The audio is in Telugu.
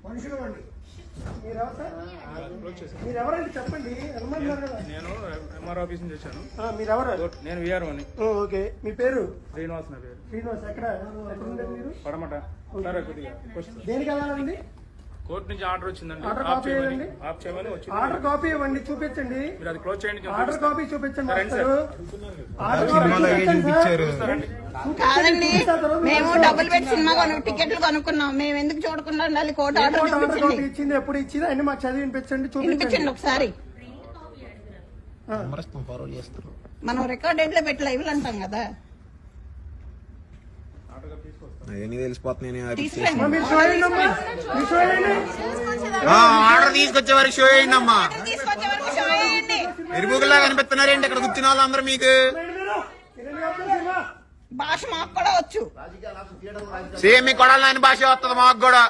మనుషులు అండి. మీరెవరండి చెప్పండి. నేను ఎంఆర్ ఆఫీస్ నుంచి వచ్చాను. మీరెవరు? నేను విఆర్ఓ అని. ఓకే, మీ పేరు? శ్రీనివాస్ నా పేరు. శ్రీనివాస్. ఎక్కడ మీరు? పడమట. దేనికి వెళ్ళాలండి? కోర్టు నుంచి ఆర్డర్ వచ్చిందండి. ఆర్డర్ కాపీ ఇవ్వండి. ఆఫ్ చేయమని వచ్చింది. ఆర్డర్ కాపీ ఇవ్వండి, చూపించండి. మీరు అది క్లోజ్ చేయండి. ఆర్డర్ కాపీ చూపించండి. కాదండి, మేము డబ్బులు పెట్టి సినిమా టికెట్లు కొనుక్కున్నాం. మేము ఎందుకు చూడకుండా ఉండాలి? కోర్టు ఆర్డర్ ఇచ్చింది, ఎప్పుడు ఇచ్చింది అన్ని మాకు చదివి వినిపించండి, చూపించండి ఒకసారి. మనం రికార్డ్ ఏంట్లో పెట్టి లైవ్లు అంటాం కదా. అవన్నీ తెలిసిపోతున్నాయి. ఆర్డర్ తీసుకొచ్చే వరకు షో చేయండి అమ్మా. ఎరుగులా కనిపిస్తున్నారేంటి ఇక్కడ కూర్చున్న వాళ్ళందరూ? మీకు భాష మాకు కూడా వచ్చు. సేమ్ మీ కొడాలని భాష వస్తుంది మాకు కూడా.